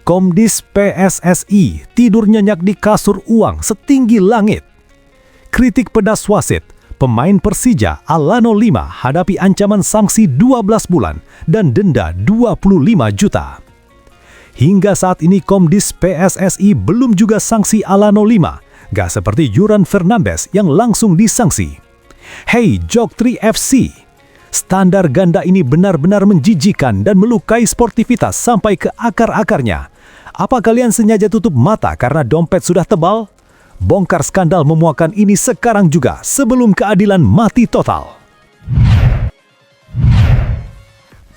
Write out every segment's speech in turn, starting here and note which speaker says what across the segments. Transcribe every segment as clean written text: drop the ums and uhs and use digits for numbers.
Speaker 1: Komdis PSSI tidur nyenyak di kasur uang setinggi langit. Kritik pedas wasit, pemain Persija Alano 5 hadapi ancaman sanksi 12 bulan dan denda 25 juta. Hingga saat ini Komdis PSSI belum juga sanksi Alano 5, gak seperti Yuran Fernandes yang langsung disanksi. Hey Jog3 FC, standar ganda ini benar-benar menjijikan dan melukai sportivitas sampai ke akar-akarnya. Apa kalian sengaja tutup mata karena dompet sudah tebal? Bongkar skandal memuakan ini sekarang juga sebelum keadilan mati total.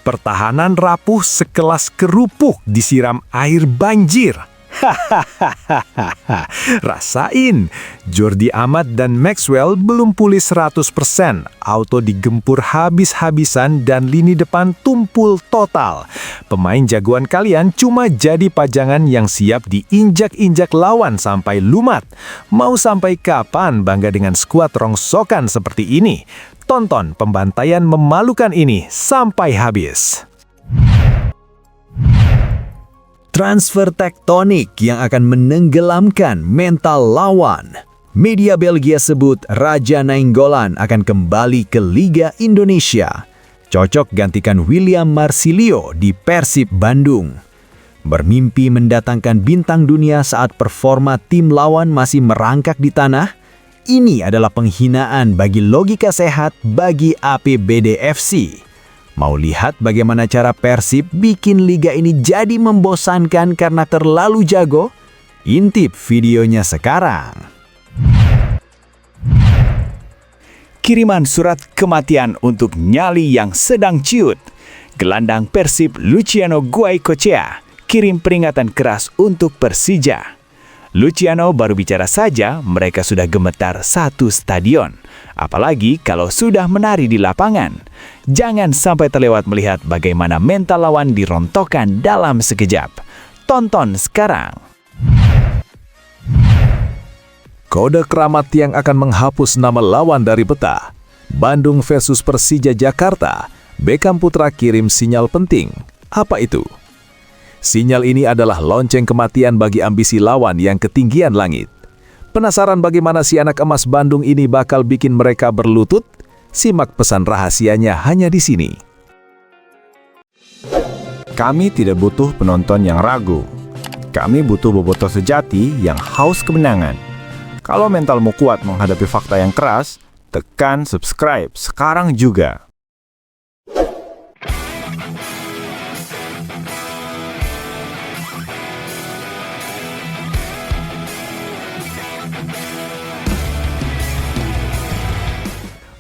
Speaker 1: Pertahanan rapuh sekelas kerupuk disiram air banjir. Hahaha, rasain, Jordi Amat dan Maxwell belum pulih 100%, auto digempur habis-habisan dan lini depan tumpul total. Pemain jagoan kalian cuma jadi pajangan yang siap diinjak-injak lawan sampai lumat. Mau sampai kapan bangga dengan skuad rongsokan seperti ini? Tonton pembantaian memalukan ini sampai habis. Transfer tektonik yang akan menenggelamkan mental lawan. Media Belgia sebut Raja Nainggolan akan kembali ke Liga Indonesia. Cocok gantikan William Marsilio di Persib Bandung. Bermimpi mendatangkan bintang dunia saat performa tim lawan masih merangkak di tanah? Ini adalah penghinaan bagi logika sehat bagi APBD FC. Mau lihat bagaimana cara Persib bikin liga ini jadi membosankan karena terlalu jago? Intip videonya sekarang. Kiriman surat kematian untuk nyali yang sedang ciut. Gelandang Persib Luciano Guaicochea kirim peringatan keras untuk Persija. Luciano baru bicara saja, mereka sudah gemetar satu stadion. Apalagi kalau sudah menari di lapangan. Jangan sampai terlewat melihat bagaimana mental lawan dirontokkan dalam sekejap. Tonton sekarang. Kode keramat yang akan menghapus nama lawan dari peta. Bandung versus Persija Jakarta. Beckham Putra kirim sinyal penting. Apa itu? Sinyal ini adalah lonceng kematian bagi ambisi lawan yang ketinggian langit. Penasaran bagaimana si anak emas Bandung ini bakal bikin mereka berlutut? Simak pesan rahasianya hanya di sini.
Speaker 2: Kami tidak butuh penonton yang ragu. Kami butuh bobotoh sejati yang haus kemenangan. Kalau mentalmu kuat menghadapi fakta yang keras, tekan subscribe sekarang juga.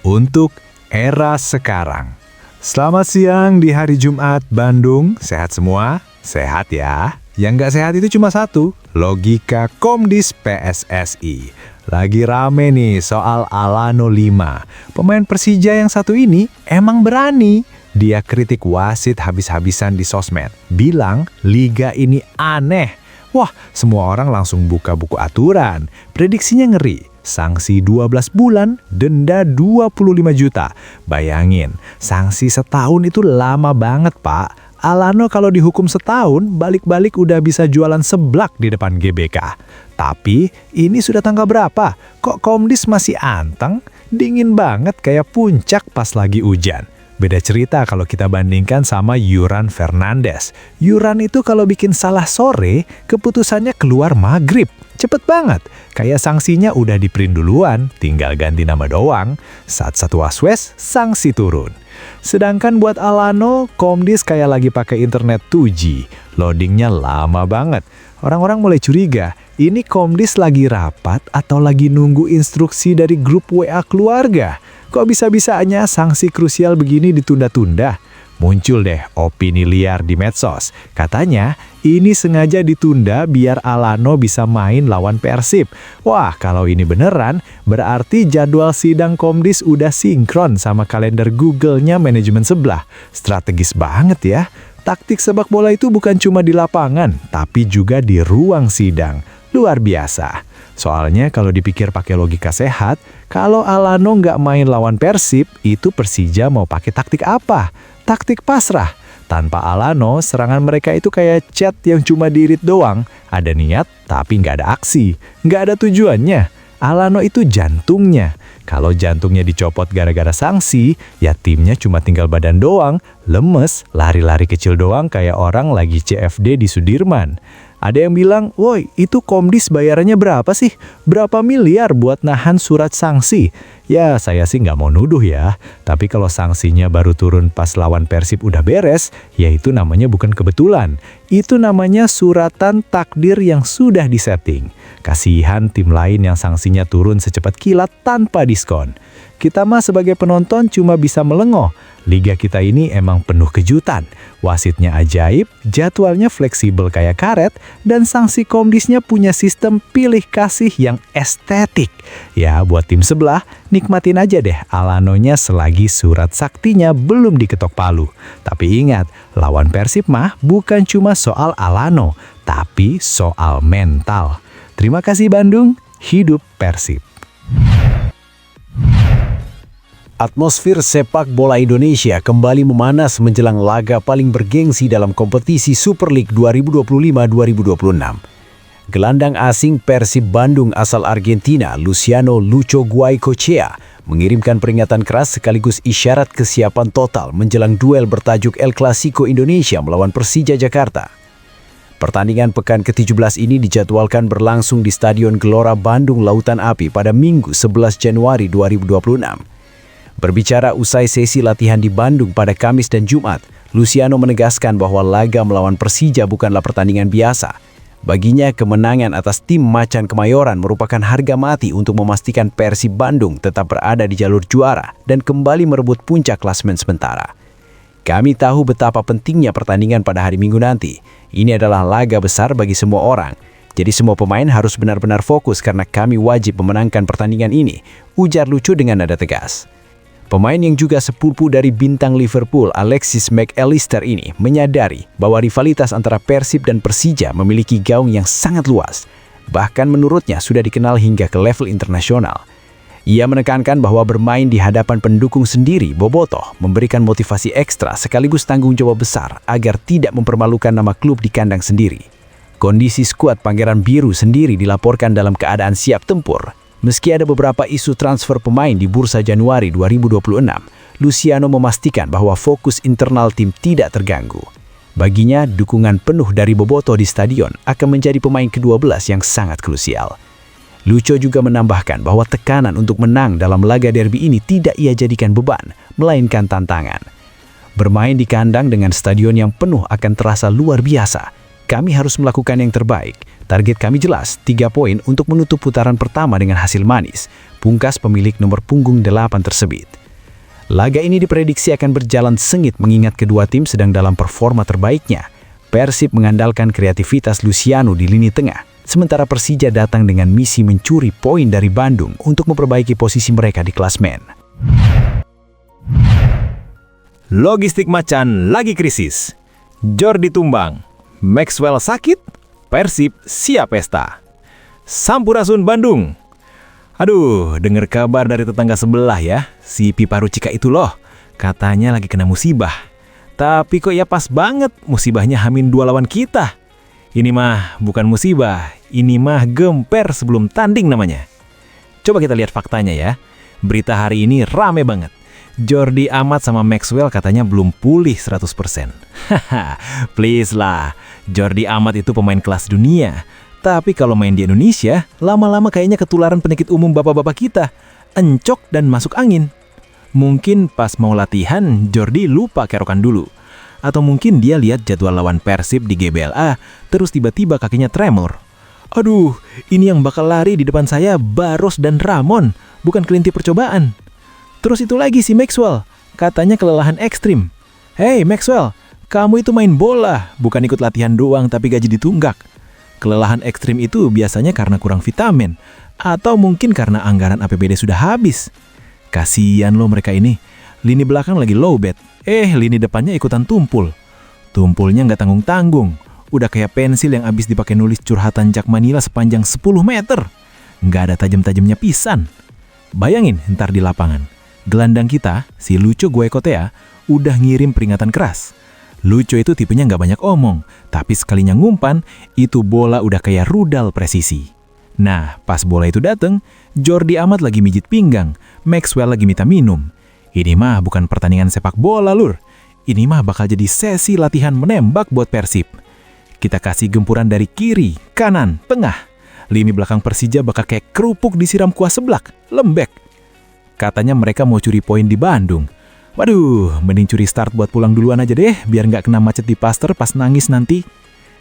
Speaker 1: Untuk era sekarang. Selamat siang di hari Jumat Bandung. Sehat semua? Sehat ya? Yang nggak sehat itu cuma satu, logika Komdis PSSI. Lagi rame nih soal Alano 5. Pemain Persija yang satu ini emang berani. Dia kritik wasit habis-habisan di sosmed. Bilang liga ini aneh. Wah, semua orang langsung buka buku aturan. Prediksinya ngeri. Sanksi 12 bulan, denda 25 juta. Bayangin, sanksi setahun itu lama banget, Pak. Alano kalau dihukum setahun, balik-balik udah bisa jualan seblak di depan GBK. Tapi, ini sudah tanggal berapa? Kok Komdis masih anteng? Dingin banget kayak puncak pas lagi hujan. Beda cerita kalau kita bandingkan sama Yuran Fernandes. Yuran itu kalau bikin salah sore, keputusannya keluar maghrib. Cepet banget, kayak sanksinya udah di-print duluan, tinggal ganti nama doang. Saat satu waswes, sanksi turun. Sedangkan buat Alano, Komdis kayak lagi pakai internet 2G. Loadingnya lama banget. Orang-orang mulai curiga, ini Komdis lagi rapat atau lagi nunggu instruksi dari grup WA keluarga? Kok bisa-bisanya sanksi krusial begini ditunda-tunda? Muncul deh opini liar di medsos. Katanya, ini sengaja ditunda biar Alano bisa main lawan Persib. Wah, kalau ini beneran, berarti jadwal sidang Komdis udah sinkron sama kalender Google-nya manajemen sebelah. Strategis banget ya. Taktik sepak bola itu bukan cuma di lapangan, tapi juga di ruang sidang. Luar biasa. Soalnya kalau dipikir pakai logika sehat, kalau Alano nggak main lawan Persib, itu Persija mau pakai taktik apa? Taktik pasrah. Tanpa Alano, serangan mereka itu kayak cat yang cuma diirit doang. Ada niat, tapi nggak ada aksi. Nggak ada tujuannya. Alano itu jantungnya. Kalau jantungnya dicopot gara-gara sanksi, ya timnya cuma tinggal badan doang, lemes, lari-lari kecil doang kayak orang lagi CFD di Sudirman. Ada yang bilang, woi itu Komdis bayarannya berapa sih? Berapa miliar buat nahan surat sanksi? Ya saya sih nggak mau nuduh ya, tapi kalau sanksinya baru turun pas lawan Persib udah beres, ya itu namanya bukan kebetulan. Itu namanya suratan takdir yang sudah disetting. Kasihan tim lain yang sanksinya turun secepat kilat tanpa diskon. Kita mah sebagai penonton cuma bisa melengoh. Liga kita ini emang penuh kejutan. Wasitnya ajaib, jadwalnya fleksibel kayak karet, dan sanksi Komdisnya punya sistem pilih kasih yang estetik. Ya, buat tim sebelah, nikmatin aja deh Alanonya selagi surat saktinya belum diketok palu. Tapi ingat, lawan Persib mah bukan cuma soal Alano, tapi soal mental. Terima kasih Bandung, hidup Persib.
Speaker 3: Atmosfer sepak bola Indonesia kembali memanas menjelang laga paling bergengsi dalam kompetisi Super League 2025-2026. Gelandang asing Persib Bandung asal Argentina, Luciano Lucho Goycochea, mengirimkan peringatan keras sekaligus isyarat kesiapan total menjelang duel bertajuk El Clasico Indonesia melawan Persija Jakarta. Pertandingan pekan ke-17 ini dijadwalkan berlangsung di Stadion Gelora Bandung Lautan Api pada Minggu 11 Januari 2026. Berbicara usai sesi latihan di Bandung pada Kamis dan Jumat, Luciano menegaskan bahwa laga melawan Persija bukanlah pertandingan biasa. Baginya, kemenangan atas tim Macan Kemayoran merupakan harga mati untuk memastikan Persib Bandung tetap berada di jalur juara dan kembali merebut puncak klasemen sementara. Kami tahu betapa pentingnya pertandingan pada hari Minggu nanti. Ini adalah laga besar bagi semua orang. Jadi semua pemain harus benar-benar fokus karena kami wajib memenangkan pertandingan ini, ujar Lucho dengan nada tegas. Pemain yang juga sepupu dari bintang Liverpool Alexis McAllister ini menyadari bahwa rivalitas antara Persib dan Persija memiliki gaung yang sangat luas. Bahkan menurutnya sudah dikenal hingga ke level internasional. Ia menekankan bahwa bermain di hadapan pendukung sendiri Bobotoh memberikan motivasi ekstra sekaligus tanggung jawab besar agar tidak mempermalukan nama klub di kandang sendiri. Kondisi skuad Pangeran Biru sendiri dilaporkan dalam keadaan siap tempur. Meski ada beberapa isu transfer pemain di bursa Januari 2026, Luciano memastikan bahwa fokus internal tim tidak terganggu. Baginya, dukungan penuh dari Bobotoh di stadion akan menjadi pemain ke-12 yang sangat krusial. Lucho juga menambahkan bahwa tekanan untuk menang dalam laga derby ini tidak ia jadikan beban, melainkan tantangan. Bermain di kandang dengan stadion yang penuh akan terasa luar biasa. Kami harus melakukan yang terbaik. Target kami jelas, 3 poin untuk menutup putaran pertama dengan hasil manis, pungkas pemilik nomor punggung 8 tersebut. Laga ini diprediksi akan berjalan sengit mengingat kedua tim sedang dalam performa terbaiknya. Persib mengandalkan kreativitas Luciano di lini tengah, sementara Persija datang dengan misi mencuri poin dari Bandung untuk memperbaiki posisi mereka di klasmen.
Speaker 1: Logistik Macan lagi krisis. Jordi tumbang, Maxwell sakit, Persib siap pesta. Sampurasun Bandung. Aduh, dengar kabar dari tetangga sebelah ya, si Pipa Rucika itu loh. Katanya lagi kena musibah. Tapi kok ya pas banget musibahnya H-2 lawan kita. Ini mah bukan musibah, ini mah gemper sebelum tanding namanya. Coba kita lihat faktanya ya. Berita hari ini rame banget. Jordi Amat sama Maxwell katanya belum pulih 100%. Haha, please lah. Jordi Amat itu pemain kelas dunia. Tapi kalau main di Indonesia, lama-lama kayaknya ketularan penyakit umum bapak-bapak kita. Encok dan masuk angin. Mungkin pas mau latihan, Jordi lupa kerokan dulu. Atau mungkin dia lihat jadwal lawan Persib di GBLA, terus tiba-tiba kakinya tremor. Aduh, ini yang bakal lari di depan saya Baros dan Ramon, bukan kelinti percobaan. Terus itu lagi si Maxwell, katanya kelelahan ekstrim. Hey Maxwell, kamu itu main bola, bukan ikut latihan doang tapi gaji ditunggak. Kelelahan ekstrim itu biasanya karena kurang vitamin, atau mungkin karena anggaran APBD sudah habis. Kasian loh mereka ini, lini belakang lagi low bed, lini depannya ikutan tumpul. Tumpulnya nggak tanggung-tanggung, udah kayak pensil yang habis dipakai nulis curhatan Jak Manila sepanjang 10 meter.
Speaker 4: nggak ada tajam-tajamnya pisan. Bayangin ntar di lapangan, gelandang kita, si Lucho Goicoechea, udah ngirim peringatan keras. Lucho itu tipenya nggak banyak omong, tapi sekalinya ngumpan, itu bola udah kayak rudal presisi. Nah, pas bola itu dateng, Jordi Amat lagi mijit pinggang, Maxwell lagi minta minum. Ini mah bukan pertandingan sepak bola, Lur. Ini mah bakal jadi sesi latihan menembak buat Persib. Kita kasih gempuran dari kiri, kanan, tengah. Lini belakang Persija bakal kayak kerupuk disiram kuah seblak, lembek. Katanya mereka mau curi poin di Bandung. Waduh, mending curi start buat pulang duluan aja deh, biar nggak kena macet di Pasteur pas nangis nanti.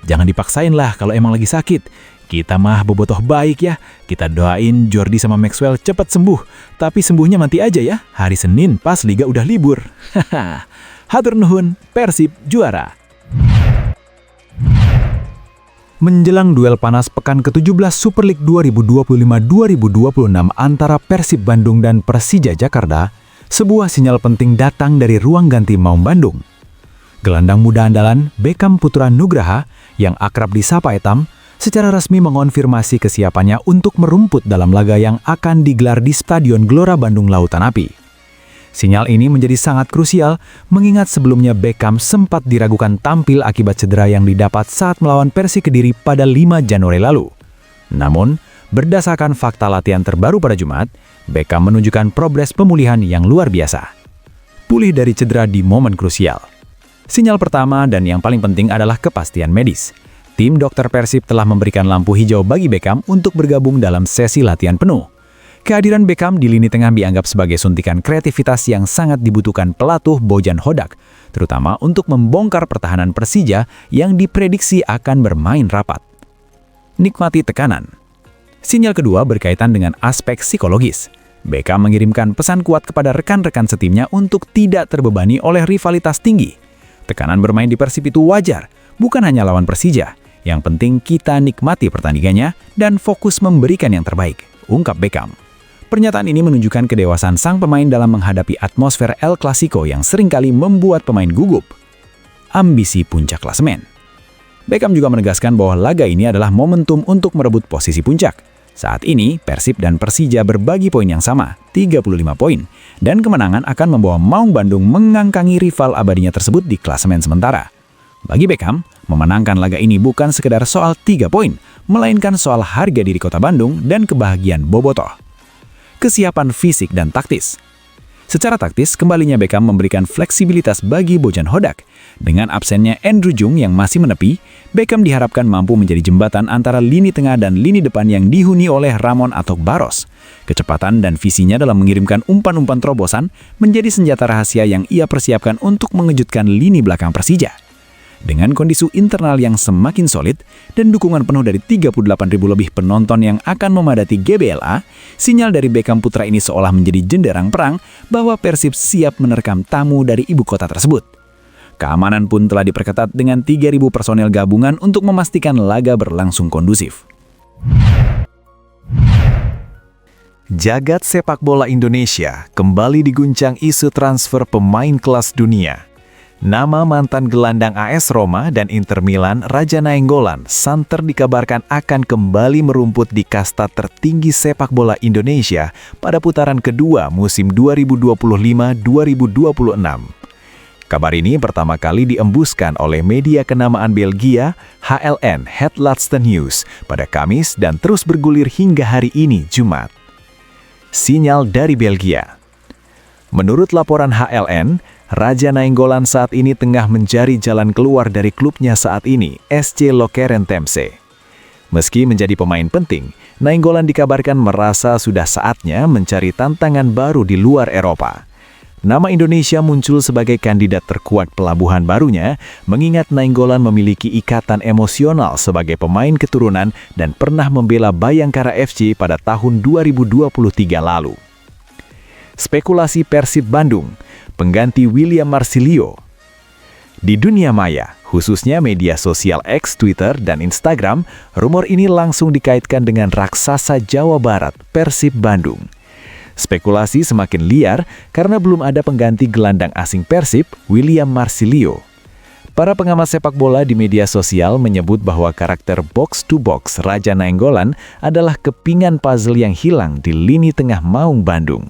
Speaker 4: Jangan dipaksain lah kalau emang lagi sakit. Kita mah bobotoh baik ya. Kita doain Jordi sama Maxwell cepet sembuh. Tapi sembuhnya nanti aja ya, hari Senin pas Liga udah libur. Haha. Hatur nuhun, Persib juara.
Speaker 1: Menjelang duel panas pekan ke-17 Super League 2025-2026 antara Persib Bandung dan Persija Jakarta, sebuah sinyal penting datang dari ruang ganti Maung Bandung. Gelandang muda andalan Beckham Putra Nugraha yang akrab disapa Etam secara resmi mengonfirmasi kesiapannya untuk merumput dalam laga yang akan digelar di Stadion Gelora Bandung Lautan Api. Sinyal ini menjadi sangat krusial mengingat sebelumnya Beckham sempat diragukan tampil akibat cedera yang didapat saat melawan Persi Kediri pada 5 Januari lalu. Namun, berdasarkan fakta latihan terbaru pada Jumat, Beckham menunjukkan progres pemulihan yang luar biasa. Pulih dari cedera di momen krusial. Sinyal pertama dan yang paling penting adalah kepastian medis. Tim dokter Persib telah memberikan lampu hijau bagi Beckham untuk bergabung dalam sesi latihan penuh. Kehadiran Beckham di lini tengah dianggap sebagai suntikan kreativitas yang sangat dibutuhkan pelatih Bojan Hodak, terutama untuk membongkar pertahanan Persija yang diprediksi akan bermain rapat. Nikmati tekanan. Sinyal kedua berkaitan dengan aspek psikologis. Beckham mengirimkan pesan kuat kepada rekan-rekan setimnya untuk tidak terbebani oleh rivalitas tinggi. Tekanan bermain di Persib itu wajar, bukan hanya lawan Persija. Yang penting kita nikmati pertandingannya dan fokus memberikan yang terbaik, ungkap Beckham. Pernyataan ini menunjukkan kedewasaan sang pemain dalam menghadapi atmosfer El Clasico yang seringkali membuat pemain gugup. Ambisi puncak klasemen. Beckham juga menegaskan bahwa laga ini adalah momentum untuk merebut posisi puncak. Saat ini, Persib dan Persija berbagi poin yang sama, 35 poin, dan kemenangan akan membawa Maung Bandung mengangkangi rival abadinya tersebut di klasemen sementara. Bagi Beckham, memenangkan laga ini bukan sekedar soal 3 poin, melainkan soal harga diri kota Bandung dan kebahagiaan bobotoh. Kesiapan fisik dan taktis. Secara taktis, kembalinya Beckham memberikan fleksibilitas bagi Bojan Hodak. Dengan absennya Andrew Jung yang masih menepi, Beckham diharapkan mampu menjadi jembatan antara lini tengah dan lini depan yang dihuni oleh Ramon atau Barros. Kecepatan dan visinya dalam mengirimkan umpan-umpan terobosan menjadi senjata rahasia yang ia persiapkan untuk mengejutkan lini belakang Persija. Dengan kondisi internal yang semakin solid dan dukungan penuh dari 38.000 lebih penonton yang akan memadati GBLA, sinyal dari Beckham Putra ini seolah menjadi jenderang perang bahwa Persib siap menerkam tamu dari ibu kota tersebut. Keamanan pun telah diperketat dengan 3.000 personel gabungan untuk memastikan laga berlangsung kondusif. Jagat sepak bola Indonesia kembali diguncang isu transfer pemain kelas dunia. Nama mantan gelandang AS Roma dan Inter Milan Raja Nainggolan santer dikabarkan akan kembali merumput di kasta tertinggi sepak bola Indonesia pada putaran kedua musim 2025-2026. Kabar ini pertama kali diembuskan oleh media kenamaan Belgia HLN Laatste Nieuws pada Kamis dan terus bergulir hingga hari ini Jumat. Sinyal dari Belgia. Menurut laporan HLN, Raja Nainggolan saat ini tengah mencari jalan keluar dari klubnya saat ini, SC Lokeren Temse. Meski menjadi pemain penting, Nainggolan dikabarkan merasa sudah saatnya mencari tantangan baru di luar Eropa. Nama Indonesia muncul sebagai kandidat terkuat pelabuhan barunya, mengingat Nainggolan memiliki ikatan emosional sebagai pemain keturunan dan pernah membela Bayangkara FC pada tahun 2023 lalu. Spekulasi Persib Bandung, pengganti William Marsilio. Di dunia maya, khususnya media sosial X, Twitter, dan Instagram, rumor ini langsung dikaitkan dengan raksasa Jawa Barat, Persib Bandung. Spekulasi semakin liar karena belum ada pengganti gelandang asing Persib, William Marsilio.
Speaker 3: Para pengamat sepak bola di media sosial menyebut bahwa karakter box-to-box Raja Nainggolan adalah kepingan puzzle yang hilang di lini tengah Maung Bandung.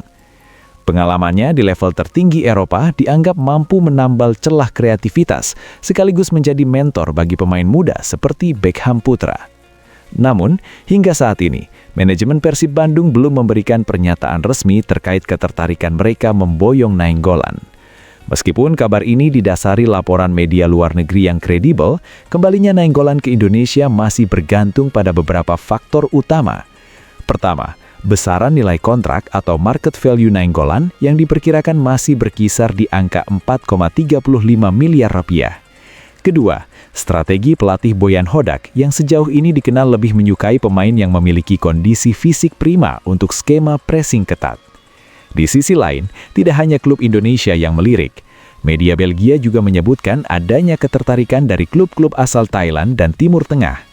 Speaker 3: Pengalamannya di level tertinggi Eropa dianggap mampu menambal celah kreativitas, sekaligus menjadi mentor bagi pemain muda seperti Beckham Putra. Namun, hingga saat ini, manajemen Persib Bandung belum memberikan pernyataan resmi terkait ketertarikan mereka memboyong Nainggolan. Meskipun kabar ini didasari laporan media luar negeri yang kredibel, kembalinya Nainggolan ke Indonesia masih bergantung pada beberapa faktor utama. Pertama, besaran nilai kontrak atau market value Nainggolan yang diperkirakan masih berkisar di angka 4,35 miliar rupiah. Kedua, strategi pelatih Boyan Hodak yang sejauh ini dikenal lebih menyukai pemain yang memiliki kondisi fisik prima untuk skema pressing ketat. Di sisi lain, tidak hanya klub Indonesia yang melirik. Media Belgia juga menyebutkan adanya ketertarikan dari klub-klub asal Thailand dan Timur Tengah.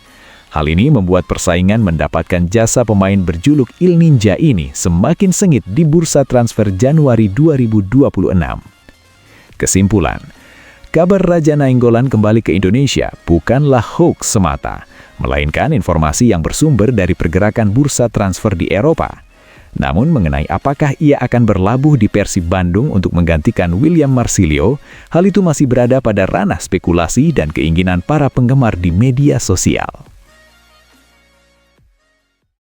Speaker 3: Hal ini membuat persaingan mendapatkan jasa pemain berjuluk Il Ninja ini semakin sengit di bursa transfer Januari 2026. Kesimpulan, kabar Raja Nainggolan kembali ke Indonesia bukanlah hoax semata, melainkan informasi yang bersumber dari pergerakan bursa transfer di Eropa. Namun mengenai apakah ia akan berlabuh di Persib Bandung untuk menggantikan William Marsilio, hal itu masih berada pada ranah spekulasi dan keinginan para penggemar di media sosial.